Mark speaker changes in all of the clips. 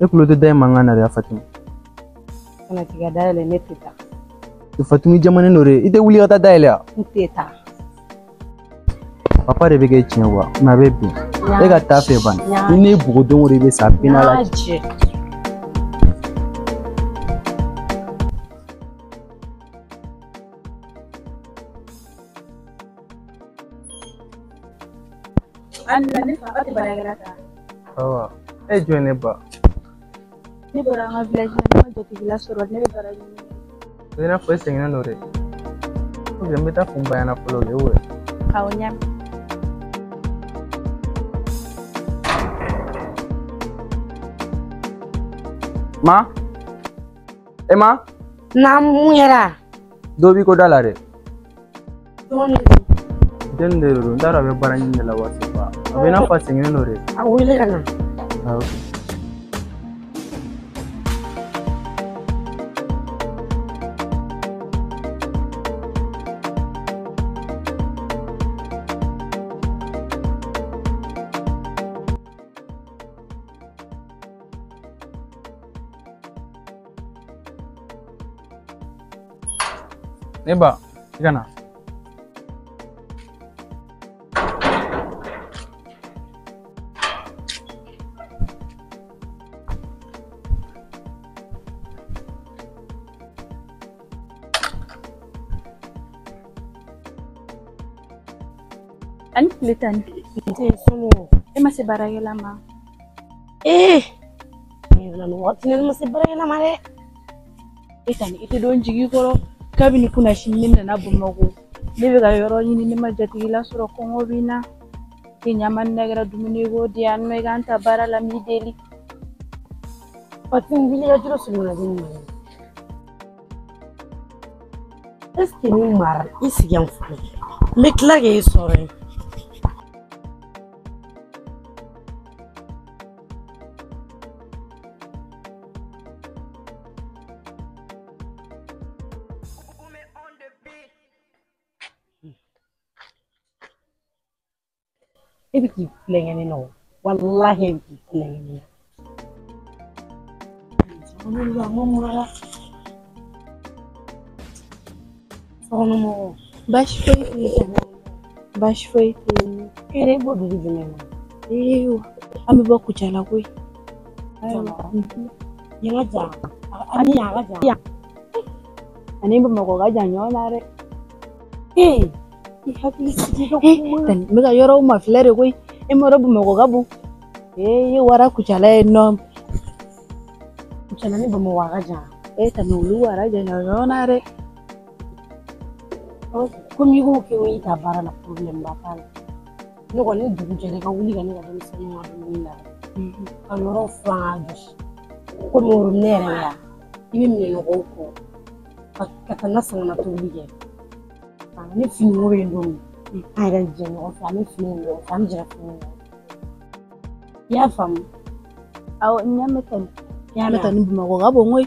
Speaker 1: E kulo te dai mangana ya Fatima.
Speaker 2: Kana tiga dai ne teta.
Speaker 1: To Fatima jamane nore ite wuli kata dai le ya.
Speaker 2: Teta.
Speaker 1: Papa de bege chinwa na bebe. E ka ta fe ban. Ni bugo don wori be sa pinala.
Speaker 2: Anda ne fa ati baragarata.
Speaker 1: Awa. E joine ba.
Speaker 2: Ni boranga village na joti village ro ne baragini.
Speaker 1: Ina foi sengina nore. Ko gembe ta fumba yana polo le we.
Speaker 2: Kawnya.
Speaker 1: Ma? Emma?
Speaker 2: Namuyera.
Speaker 1: Dobi ko dalare.
Speaker 2: Doni.
Speaker 1: Dendero ndara be baranyi la wasifa. Abena fa sengina nore.
Speaker 2: Awile kana.
Speaker 1: Okay. Neba, ikana.
Speaker 2: Ani kuletan. Nte solo. Se baragela ma. Nanu wakti ne ma se baragela ma de. Etani ite don jigi koro. Kabini kuna shiminda na Bamako. Nebe ga yoro yini ni majati la soro kongo bina. Ke nyaman negra dumuni go di anno e ganta bara la mi deli. Patin bili ya juro sulu dini. Est-ce que ni mar isi yan fu. Me klage sore. Ebi ki plengeni no. Wallahi ebi ki plengeni. Alhamdulillah mumura. Sono mo. Bash foi. Kere bo bi bimena. Ami bo kuchala kwe. Yanga ja. Ani yanga ja. Ani bo mako ga ja nyona re. Dan mega yoro ma flere koi e mo robu mako gabu wara kuchala no kuchala ni bomo wara ja tan ulu wara ja na re ko mi go ke wi ta bara la problem ba tan no ko ni dugu jere ka wuli ga ni ga dem sene ma dum na ka yoro fa dus ko mo rum ne re ya ibi mi no ko ka tan na sana to wuli ni fini wo be ndo ara jeni o fa ni fini ndo fa mi jira fini ya fam aw nyameten ni Bamako ga bongwe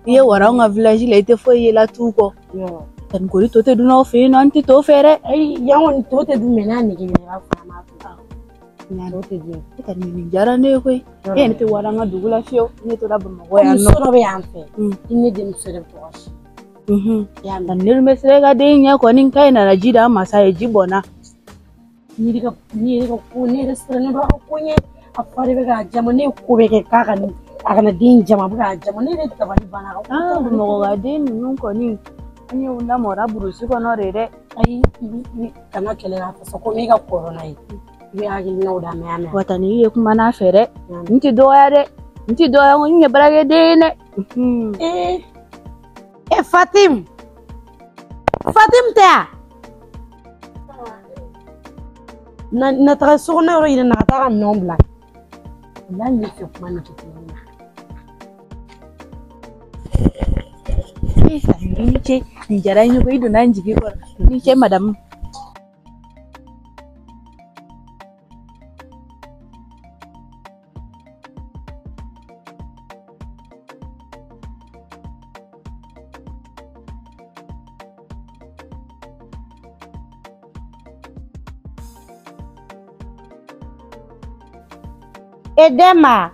Speaker 2: ye wara nga village le te fo ye la tu ko yo tan ko to te du no fe no anti to fere ay ya won to te du mena ni ke ya fa ma tu ya do te je tan ni jara ne ko ye ni te wara nga dugula fio ni to da Bamako ya no so no be amfe ni dem so de poche ya dan nirmesre ga de nya ko nin kai na jida masa e jibona ni riga ko ne restaurant do ko nye afari be ga jamane ko be ke ka kan agana din jama be ga jamane de ta bani bana ko mo ga din nun ko ni ani unda mora burusi ko no rere ai kana kele na fa ko me ga corona yi be agi no da me ame watani ye kuma na fere nti doya ngi brage de ne Fatim ta na tra sona ro ina na ta non blanc la ni fi kuma ni to ni sa ni ce ni jara ni ko ido nan jigi ko ni ce madam Edema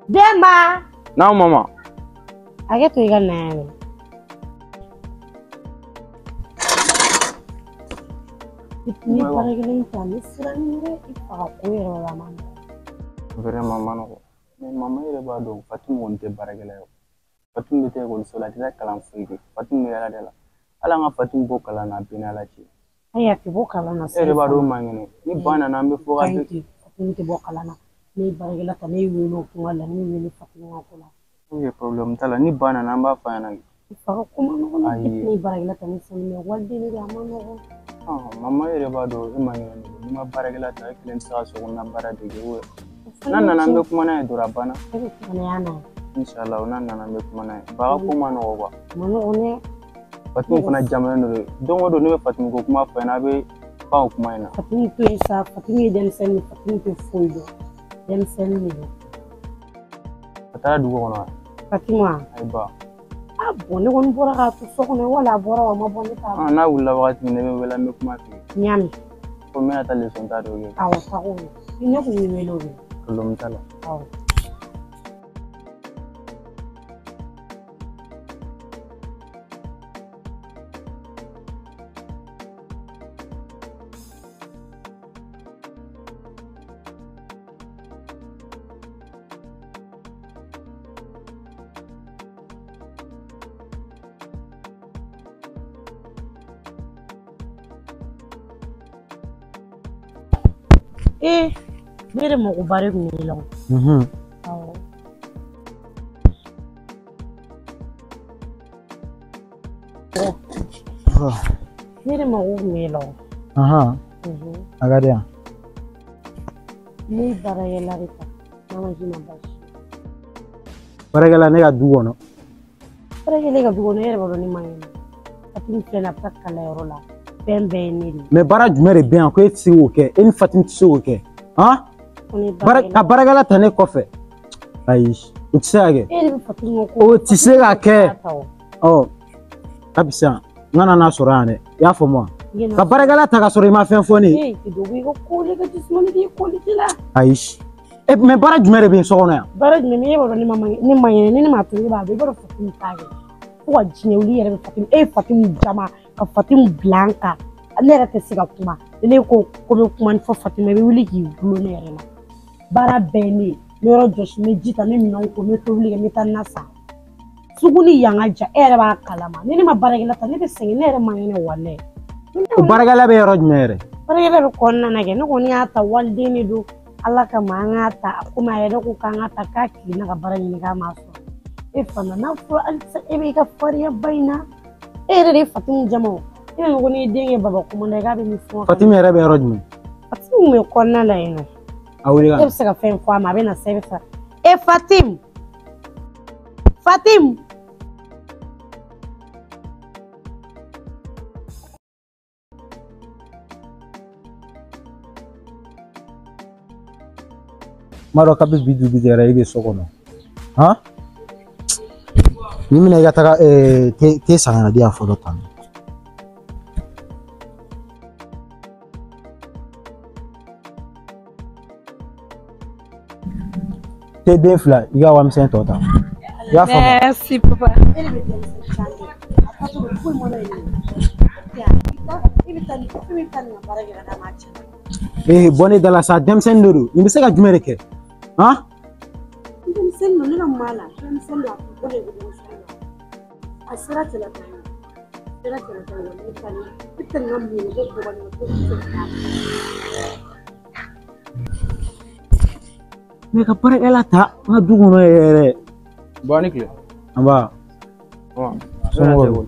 Speaker 2: Demba.
Speaker 1: Non maman.
Speaker 2: Ake to iga nani. Ni paragilin tani siranire ifa ko yero la mama.
Speaker 1: Vraiment manoko. Mais maman ire ba do Fatim wonte baragela yo. Fatim bete ko sola tila kalam fuiki. Fatim yala dela. Ala nga Fatim bo kala na binala ci.
Speaker 2: Aya ti bo kala na
Speaker 1: ire ba do mangene. Ni bana na mbe fo ga
Speaker 2: Fatim ti bo kala na. Ni baragela tani welo ko wala ni welo Fatim ngakula.
Speaker 1: Oye problem tala ni bana na mba fa na.
Speaker 2: Ifa ko manoko ni baragela tani sene walde ni amano.
Speaker 1: Mama ire ba do mangene ni ma baragela ta klen sa so na barade ge. Nana nambe kuma na dura bana. Inshallah nana nambe kuma na. Ba ko mano wa.
Speaker 2: Mano one.
Speaker 1: Fatim fana jamana no. Dongo do ne Fatim ko kuma fa na be ba kuma ina.
Speaker 2: Fatim to isa Fatim den sen Fatim to foido. Den sen ni.
Speaker 1: Atara dugo kono.
Speaker 2: Fatima.
Speaker 1: Ay ba.
Speaker 2: Ah bonne won bora ka to so kono wala bora wa ma bonne ta.
Speaker 1: Na wula wakati ne be wala me kuma fi.
Speaker 2: Nyami.
Speaker 1: Ko me ata le son ta do ge.
Speaker 2: Aw ta ko. Ni ko ni melo ge.
Speaker 1: Problem tala.
Speaker 2: Aw. Mere mo ko bare ko ni long. Aw. Mere mo ko ni long.
Speaker 1: Agada.
Speaker 2: Ni baragela rita. Mama jina bashi.
Speaker 1: Baragela ne ga dugo no.
Speaker 2: Baragela ga dugo no ere baro ni mayina. Fatim plena prakala yorola. Bembe ni.
Speaker 1: Mais bara jumere bien ko etsi woke. En Fatim tsi woke. Baragala tane kofe. Aish. Utsage. O tisega ke. Oh. Kabisa. Ngana na sorane. Ya fo mo. Ka baragala ta ga sori ma fen foni. Aish. E me bara jumere bien so na.
Speaker 2: Bara jumere e baro ni mama ni mayene ni ma tu ba be baro Fatim tage. Wa jinye uli yere Fatim Fatim jama ka Fatim blanca. Nera te siga kuma. Ne ko be kuma fo Fatim be wuli ki bulo ne yere na. Bara beni mero josh me jita me minon ko me tobli me tan nasa suguni yanga ja ere ba kalama ni ma baragela tan ne sengi ne ere mangene wale o baragela be roj mere baragela ko nana ge no ni ata walde ni do alla ka manga ta kuma ere ko kanga ta ka ki na baragela ni ga maso e fana na fo al sa e be ka fariya baina ere de Fatim jamo ina ko ni denge baba kuma ne ga be mi fo Fatim ere be roj me Fatim me ko nana ino
Speaker 1: Awira.
Speaker 2: Você que fez com a Marina Service. E Fatim. Fatim.
Speaker 1: Maro kabis bidu era ibe sokono. Ha? Mimi na yataka te sanga dia foto tan. Te defla iga wa msen tota. Ya fama.
Speaker 2: Merci papa.
Speaker 1: Boni dala sa demsen nuru. Ni bisa ka jumere ke. Ha?
Speaker 2: Demsen no na mala. Demsen la ko de demsen. Asira tela tan. Tela tan ni tan. Pitan ngam ni ko ko ni ko. Me ka pare elata na dugo no ere.
Speaker 1: Bani kle.
Speaker 2: Amba.
Speaker 1: Oh. Somo.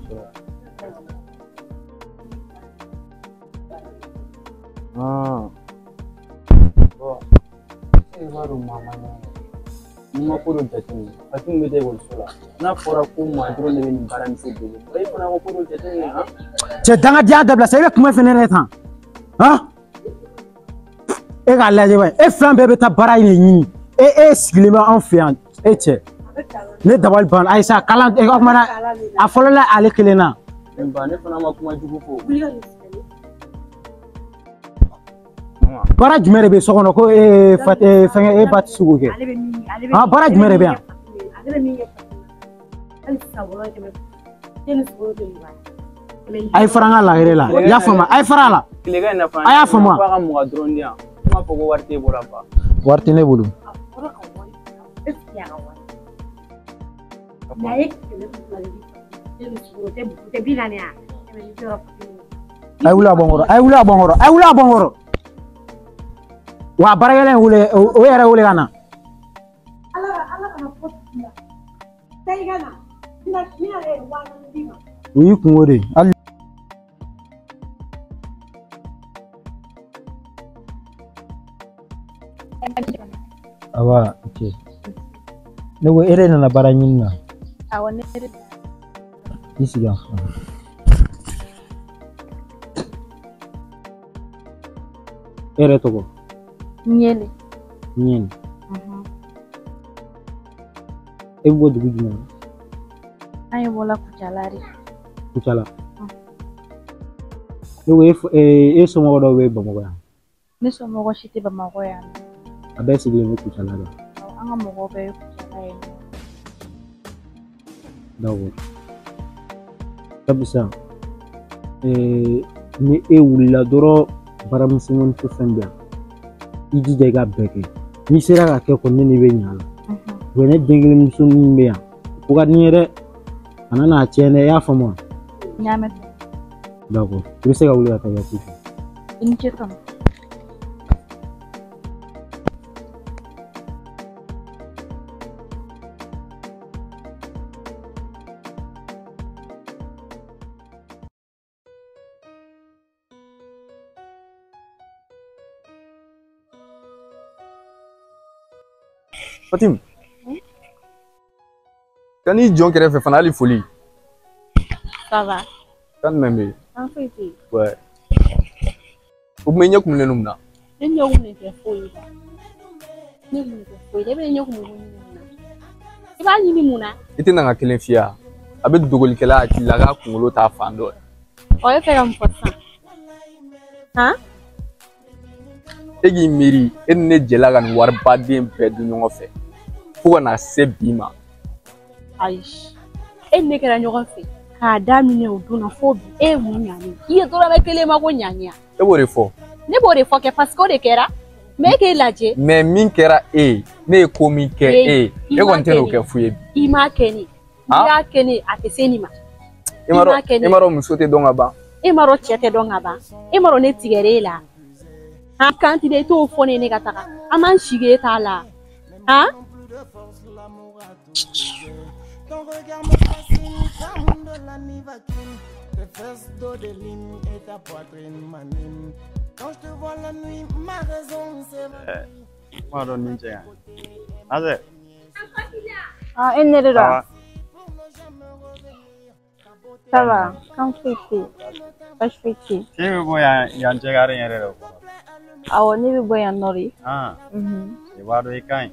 Speaker 1: Oh. Baru mama ni ko do tatini. Fatim be de gol sola. Na fora ko ma dro le ni baran se de. Bay fona ko do tatini ha. Che danga dia da blasa be kuma fenere tan. Ha? E ga laje ba. E flan be ta bara ni. E sigilema en fait e che ne dabal ban Aisha kala e ko mana a folola ale kelena ba ne fana ma kuma jugu ko bara jumɛn de bɛ so kɔnɔ ko fɛngɛ ba tɛ sugu kɛ bara jumɛn de bɛ yan a ye fara an ka lagere la i y'a faamu a ye fara a la a y'a faamu ka mɔgɔ dɔrɔn di yan n b'a fɔ ko wari t'e bolo fa wari tɛ ne bolo a wuli a bɔ n kɔrɔ a wuli a bɔ n kɔrɔ a wuli a bɔ n kɔrɔ wa baarakɛla in wele o yɛrɛ wele ka na o y'i kungo de hali awa ok ne ko e de nana baara ɲini na
Speaker 3: awɔ ne de
Speaker 1: i sigi yan e yɛrɛ tɔgɔ
Speaker 3: Ɲele
Speaker 1: ɲɛni e bɛ bɔ dugu jumɛn
Speaker 3: an ye bɔla Kucala de
Speaker 1: Kucala ne ko e somɔgɔ dɔw bɛ Bamakɔ yan
Speaker 3: ne somɔgɔ si tɛ Bamakɔ yan
Speaker 1: a bɛɛ sigilen bɛ Kucala de
Speaker 3: an ka mɔgɔw bɛɛ ye Kucala ye
Speaker 1: d'accord kabisa ni e wulila dɔrɔn baaramisɛnnin fɛn fɛn bɛ yan i jija i ka bɛɛ kɛ n'i sera ka kɛ kɔni ne bɛ ɲa la wa ne den kelen muso min bɛ yan o ka di n ye dɛ a nana tiɲɛ dɛ i y'a faamu wa
Speaker 3: n y'a mɛn
Speaker 1: d'accord i bɛ se ka wuli ka taa i ka ci fɛ
Speaker 3: i ni ce tɔnɔ
Speaker 4: Fatim, kan i jɔn kɛrɛfɛ fana hali foli.
Speaker 3: Ça va?
Speaker 4: Kan jumɛn bɛ yen?
Speaker 3: An foyi tɛ yen.
Speaker 4: Ouais. O tuma i ɲɛ kumunnen don mun na?
Speaker 3: Ne ɲɛ kumunnen tɛ foyi la. Ne kumunnen tɛ foyi la. E bɛ ɲɛ kumunnen mun na? I b'a ɲini mun na?
Speaker 4: I tɛ na ka kelen f'i ye wa? A bɛ dogolikɛla hakili la k'a kunkolo t'a fan dɔ ye.
Speaker 3: Ɔ e fɛ ka mun fɔ sisan? Han?
Speaker 4: E k'i miiri e ni ne jɛla ka nin waribaden bɛɛ dun ɲɔgɔn fɛ fo ka na se bi ma.
Speaker 3: Ayi, e ni ne kɛra ɲɔgɔn fɛ k'a daminɛ o don na fo bi e ye mun ɲani i ye dɔrɔmɛ kelen ma ko ɲani.
Speaker 4: E b'o de fɔ.
Speaker 3: Ne b'o de fɔ kɛ parce que o de kɛra mais e k'e lajɛ.
Speaker 4: Mais min kɛra e ye ne ye ko min kɛ e ye e kɔni tɛ n'o kɛ fu ye bi.
Speaker 3: I m'a kɛ ne n'i y'a kɛ ne a tɛ se nin ma.
Speaker 4: I m'a dɔn muso tɛ dɔn ka ban.
Speaker 3: E m'a dɔn cɛ tɛ dɔn ka ban e m'a dɔn ne tigɛr'e la. Han kan ti de t'o fɔ ne ne ka taga an m'an sigi e t'a la han.
Speaker 5: M'a dɔn nin cɛ yan Azɛ
Speaker 3: e ne de don ça va kan foyi tɛ yen baasi foyi tɛ yen.
Speaker 5: k'e bɛ bɔ yan cɛ gari yɛrɛ de kɔnɔ.
Speaker 3: Awɔ ne bɛ bɔ yan nɔ de.
Speaker 5: I b'a dɔn i ka ɲi.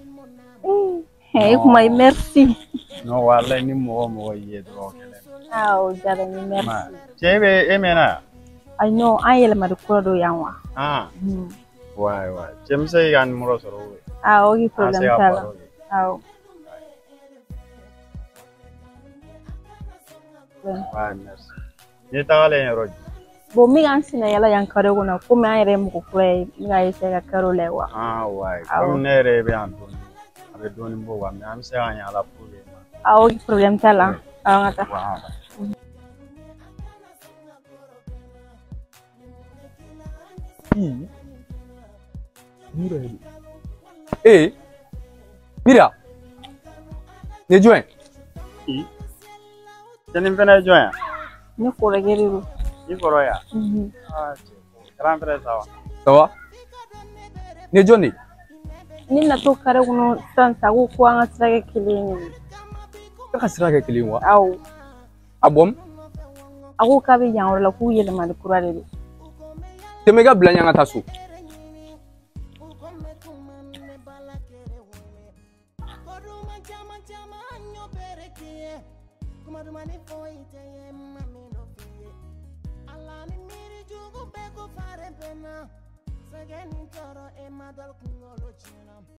Speaker 3: E kuma i merci.
Speaker 5: Non walayi ni mɔgɔ y'i ye dɔrɔn kɛlɛ.
Speaker 3: O diyara n ye merci.
Speaker 5: Cɛ e mɛnna yan.
Speaker 3: Ayi non an yɛlɛma de kura dɔ yan wa.
Speaker 5: Wayi cɛ n bɛ se k'i ka numéro sɔrɔ o ye.
Speaker 3: Ok problème t'a la awɔ.
Speaker 5: Wayi merci. N'i tagalen yɔrɔ jumɛn?
Speaker 3: Bon min k'an sinna yala yan kare kɔnɔ komi an yɛrɛ ye mɔgɔ kura ye n bɛ ka essayer ka kare la wa.
Speaker 5: Wayi komi ne yɛrɛ bɛ yan dɔɔni a bɛ dɔɔni bɔ wa mais an bɛ se k'an yala pour le moment.
Speaker 3: Ok problème t'a la an ka taa.
Speaker 4: Mira, ne jɔn ye?
Speaker 5: Cɛ nin fɛnɛ ye jɔn ye?
Speaker 3: Ne kɔrɔkɛ de don.
Speaker 5: I kɔrɔ ya? Grand frère ça va?
Speaker 4: Ça va? Ne jɔn de?
Speaker 3: Ne na to kare kɔnɔ sisan ko an ka sira kɛ kelen ye.
Speaker 4: E ka sira kɛ kelen wa?
Speaker 3: Awɔ.
Speaker 4: A bɔn?
Speaker 3: A ko k'a bɛ yan yɔrɔ la k'u yɛlɛmali kura de don.
Speaker 4: Tɛmɛ i ka bila ɲɛ ka taa so.
Speaker 6: fɛgɛ nin tɔɔrɔ e ma dal kungolo tiɲɛna